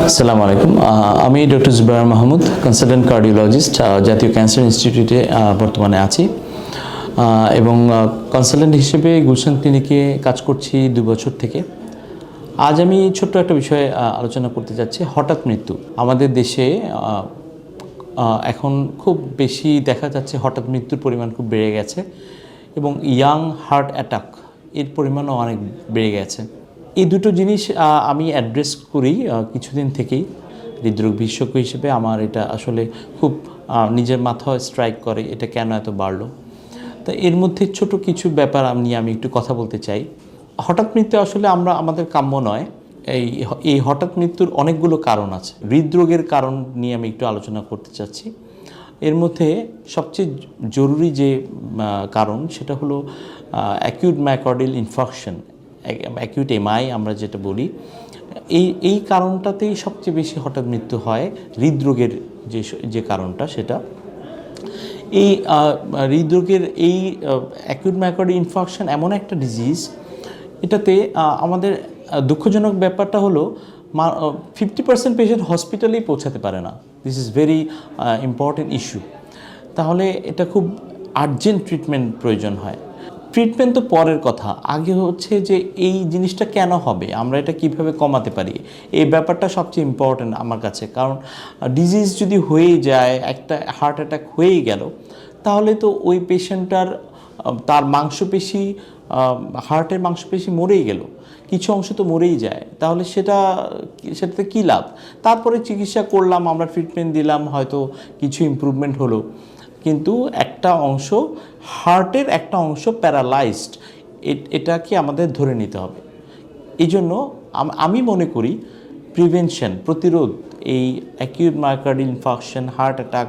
আসসালামু আলাইকুম, আমি doctor Zubair Mahmud, consultant cardiologist, জাতীয় ক্যান্সার ইনস্টিটিউটে বর্তমানে আছি এবং কনসালটেন্ট হিসেবে গুলশান ক্লিনিকে কাজ করছি 2 বছর থেকে। আজ আমি ছোট্ট একটা বিষয়ে আলোচনা করতে যাচ্ছি, হঠাৎ মৃত্যু। আমাদের দেশে এখন খুব বেশি দেখা যাচ্ছে হঠাৎ মৃত্যুর পরিমাণ খুব বেড়ে গেছে এবং ইয়াং হার্ট অ্যাটাক এর পরিমাণও অনেক বেড়ে গেছে। এই দুটো জিনিস আমি অ্যাড্রেস করি কিছুদিন থেকেই। হৃদরোগ বিশেষজ্ঞ হিসেবে আমার এটা আসলে খুব নিজের মাথায় স্ট্রাইক করে, এটা কেন এত বাড়লো। তো এর মধ্যে ছোট কিছু ব্যাপার আমি একটু কথা বলতে চাই। হঠাৎ মৃত্যু আসলে আমাদের কাম্য নয়। এই হঠাৎ মৃত্যুর অনেকগুলো কারণ আছে। হৃদরোগের কারণ নিয়ে আমি একটু আলোচনা করতে চাচ্ছি। এর মধ্যে সবচেয়ে জরুরি যে কারণ সেটা হলো acute myocardial infarction, acute MI আমরা যেটা বলি। এই কারণটাতেই সবচেয়ে বেশি হঠাৎ মৃত্যু হয়। হৃদরোগের যে কারণটা সেটা এই হৃদরোগের এই অ্যাকিউট মায়োকার্ডিয়াল ইনফার্কশন এমন একটা ডিজিজ, এটাতে আমাদের দুঃখজনক ব্যাপারটা হলো 50% পেশেন্ট হসপিটালেই পৌঁছাতে পারে না। This is very important issue. তাহলে এটা খুব আর্জেন্ট ট্রিটমেন্ট প্রয়োজন হয়। ট্রিটমেন্ট তো পরের কথা, আগে হচ্ছে যে এই জিনিসটা কেন হবে, আমরা এটা কিভাবে কমাতে পারি, এই ব্যাপারটা সবচেয়ে ইম্পর্টেন্ট আমার কাছে। কারণ ডিজিজ যদি হয়ে যায়, একটা হার্ট অ্যাটাক হয়েই গেল, তাহলে তো ওই পেশেন্টটার তার মাংসপেশি, হার্টের মাংসপেশি মরেই গেল, কিছু অংশ তো মরেই যায়। তাহলে সেটাতে কী লাভ? তারপরে চিকিৎসা করলাম, আমরা ট্রিটমেন্ট দিলাম, হয়তো কিছু ইমপ্রুভমেন্ট হলো, কিন্তু একটা অংশ, হার্টের একটা অংশ প্যারালাইজড, এটাকে আমাদের ধরে নিতে হবে। এই জন্য আমি মনে করি প্রিভেনশন, প্রতিরোধ, এই acute myocardial infarction, heart attack,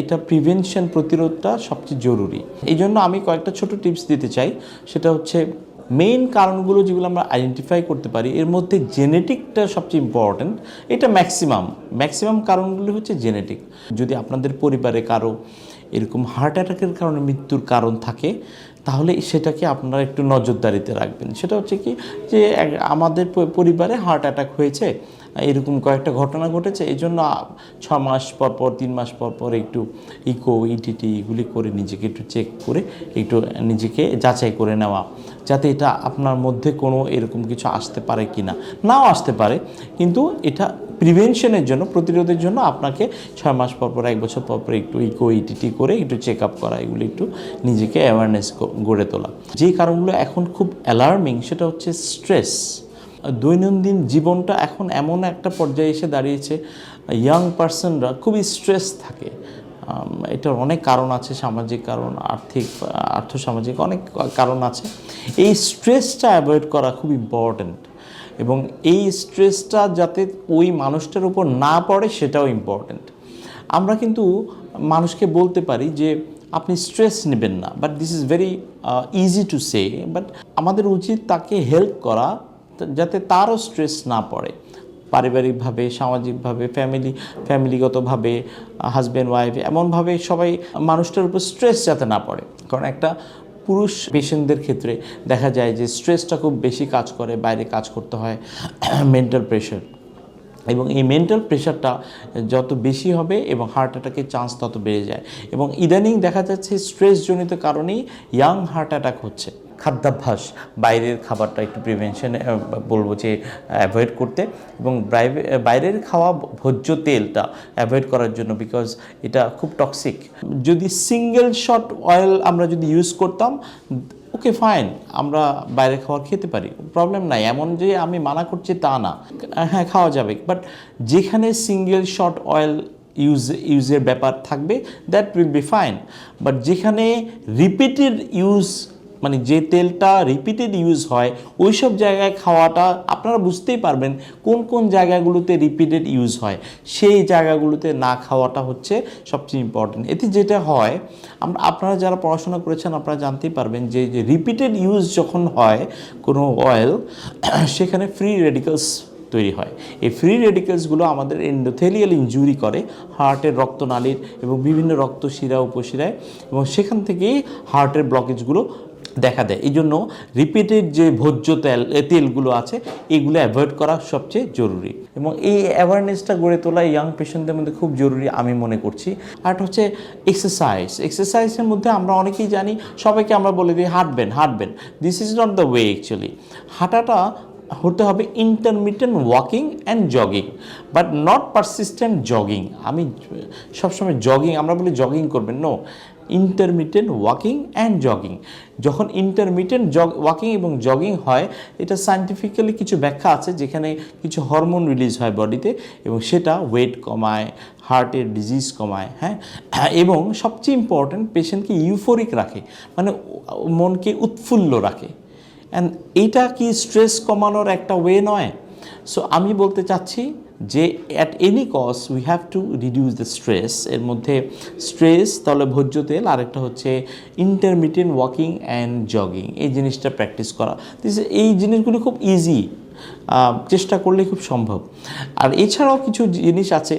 এটা প্রিভেনশন, প্রতিরোধটা সবচেয়ে জরুরি। এই জন্য আমি কয়েকটা ছোট টিপস দিতে চাই। সেটা হচ্ছে মেইন কারণগুলো যেগুলো আমরা আইডেন্টিফাই করতে পারি, এর মধ্যে জেনেটিকটা সবচেয়ে ইম্পর্ট্যান্ট। এটা ম্যাক্সিমাম কারণগুলো হচ্ছে জেনেটিক। যদি আপনাদের পরিবারে কারো এরকম হার্ট অ্যাটাকের কারণে মৃত্যুর কারণ থাকে, তাহলে সেটাকে আপনারা একটু নজরদারিতে রাখবেন। সেটা হচ্ছে কি, যে আমাদের পরিবারে হার্ট অ্যাটাক হয়েছে, এরকম কয়েকটা ঘটনা ঘটেছে, এই জন্য 6 মাস পর 3 মাস পর একটু ইকো, ইটিটি এগুলি করে নিজেকে একটু চেক করে একটু নিজেকে যাচাই করে নেওয়া, যাতে এটা আপনার মধ্যে কোনো এরকম কিছু আসতে পারে কি না, নাও আসতে পারে। কিন্তু এটা প্রিভেনশনের জন্য, প্রতিরোধের জন্য আপনাকে 6 মাস পর 1 বছর পর একটু ইকো, ইটিটি করে একটু চেক আপ করা, এগুলি একটু নিজেকে অ্যাওয়ারনেস গড়ে তোলা। যে কারণগুলো এখন খুব অ্যালার্মিং সেটা হচ্ছে স্ট্রেস। দৈনন্দিন জীবনটা এখন এমন একটা পর্যায়ে এসে দাঁড়িয়েছে, ইয়াং পার্সনরা খুবই স্ট্রেস থাকে। এটার অনেক কারণ আছে, সামাজিক কারণ, আর্থসামাজিক অনেক কারণ আছে। এই স্ট্রেসটা অ্যাভয়েড করা খুব ইম্পর্ট্যান্ট, এবং এই স্ট্রেসটা যাতে ওই মানুষটার উপর না পড়ে সেটাও ইম্পর্ট্যান্ট। আমরা কিন্তু মানুষকে বলতে পারি যে আপনি স্ট্রেস নেবেন না, but this is very easy to say, but আমাদের উচিত তাকে হেল্প করা যাতে তারও স্ট্রেস না পড়ে। পারিবারিকভাবে, সামাজিকভাবে, ফ্যামিলিগতভাবে, হাজব্যান্ড ওয়াইফ, এমনভাবে সবাই মানুষটার উপর স্ট্রেস যাতে না পড়ে। কারণ একটা পুরুষ পেশেন্টদের ক্ষেত্রে দেখা যায় যে স্ট্রেসটা খুব বেশি কাজ করে, বাইরে কাজ করতে হয়, মেন্টাল প্রেশার, এবং এই মেন্টাল প্রেশারটা যত বেশি হবে এবং হার্ট অ্যাটাকের চান্স তত বেড়ে যায়। এবং ইদানিং দেখা যাচ্ছে স্ট্রেসজনিত কারণেই ইয়াং হার্ট অ্যাটাক হচ্ছে। খাদ্যাভ্যাস, বাইরের খাবারটা একটু প্রিভেনশনে বলবো যে অ্যাভয়েড করতে, এবং বাইরের খাওয়া ভোজ্য তেলটা অ্যাভয়েড করার জন্য, বিকজ এটা খুব টক্সিক। যদি সিঙ্গেল শট অয়েল আমরা যদি ইউজ করতাম, ওকে ফাইন, আমরা বাইরে খাবার খেতে পারি, প্রবলেম নাই, এমন যে আমি মানা করছি তা না, হ্যাঁ খাওয়া যাবে। বাট যেখানে সিঙ্গেল শট অয়েল ইউজের ব্যাপার থাকবে, that will be fine. But যেখানে রিপিটেড ইউজ, মানে যে তেলটা রিপিটেড ইউজ হয়, ওই সব জায়গায় খাওয়াটা আপনারা বুঝতেই পারবেন কোন কোন জায়গাগুলোতে রিপিটেড ইউজ হয়, সেই জায়গাগুলোতে না খাওয়াটা হচ্ছে সবচেয়ে ইম্পর্টেন্ট। এতে যেটা হয়, আপনারা যারা পড়াশোনা করেছেন আপনারা জানতেই পারবেন যে রিপিটেড ইউজ যখন হয় কোনো অয়েল, সেখানে ফ্রি রেডিক্যালস তৈরি হয়। এই ফ্রি রেডিকেলসগুলো আমাদের এন্ডোথেলিয়াল ইনজুরি করে হার্টের রক্তনালীর এবং বিভিন্ন রক্তশিরা উপশিরায়, এবং সেখান থেকেই হার্টের ব্লকেজগুলো দেখা দেয়। এই জন্য রিপিটেড যে ভোজ্য তেলগুলো আছে এগুলো অ্যাভয়েড করা সবচেয়ে জরুরি, এবং এই অ্যাওয়ারনেসটা গড়ে তোলা ইয়াং পেশেন্টদের মধ্যে খুব জরুরি আমি মনে করছি। আর হচ্ছে এক্সারসাইজের মধ্যে আমরা অনেকেই জানি, সবাইকে আমরা বলে দিই হাঁটবেন। This is not the way actually. হাঁটাটা হতে হবে intermittent walking and jogging, but not persistent jogging. আমি সবসময় আমরা বলি জগিং করবেন, no, intermittent walking and jogging. যখন ইন্টারমিটেন্ট ওয়াকিং এবং জগিং হয়, এটা সায়েন্টিফিক্যালি কিছু ব্যাখ্যা আছে, যেখানে কিছু হরমোন রিলিজ হয় বডিতে, এবং সেটা ওয়েট কমায়, হার্টের ডিজিজ কমায়, হ্যাঁ, এবং সবচেয়ে ইম্পর্ট্যান্ট পেশেন্টকে ইউফোরিক রাখে, মানে মনকে উৎফুল্ল রাখে। অ্যান্ড এইটা কি স্ট্রেস কমানোর একটা ওয়ে নয়? সো আমি বলতে চাচ্ছি যে at any cost we have to reduce the stress. এর মধ্যে স্ট্রেস, তাহলে ভোজ্য তেল, আরেকটা হচ্ছে ইন্টারমিটেন্ট ওয়াকিং অ্যান্ড জগিং। এই জিনিসটা প্র্যাকটিস করা, এই জিনিসগুলো খুব ইজি, চেষ্টা করলে খুব সম্ভব। আর এছাড়াও কিছু জিনিস আছে,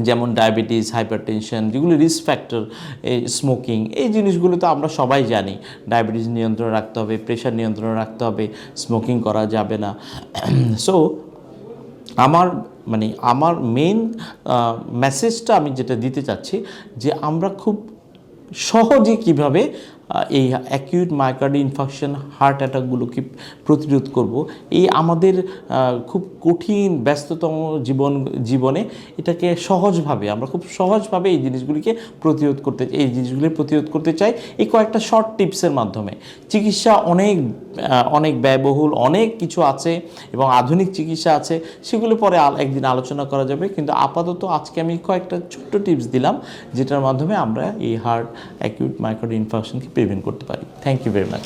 যেমন ডায়াবেটিস, হাইপারটেনশন, যেগুলো রিস্ক ফ্যাক্টর, স্মোকিং, এই জিনিসগুলো তো আমরা সবাই জানি। ডায়াবেটিস নিয়ন্ত্রণে রাখতে হবে, প্রেশার নিয়ন্ত্রণে রাখতে হবে, স্মোকিং করা যাবে না। সো আমার মেইন মেসেজটা আমি যেটা দিতে চাচ্ছি, যে আমরা খুব সহজে কিভাবে এই অ্যাকিউট মায়োকার্ডিয়াল ইনফার্কশন, হার্ট অ্যাটাকগুলোকে প্রতিরোধ করব, এই আমাদের খুব কঠিন ব্যস্ততম জীবনে এটাকে আমরা খুব সহজভাবে এই জিনিসগুলি প্রতিরোধ করতে চাই এই কয়েকটা শর্ট টিপসের মাধ্যমে। চিকিৎসা অনেক ব্যয়বহুল, অনেক কিছু আছে, এবং আধুনিক চিকিৎসা আছে, সেগুলো পরে একদিন আলোচনা করা যাবে। কিন্তু আপাতত আজকে আমি কয়েকটা ছোট্ট টিপস দিলাম, যেটার মাধ্যমে আমরা এই অ্যাকিউট মায়োকার্ডিয়াল ইনফার্কশনকে প্রিভেন্ট করতে পারি। Thank you very much.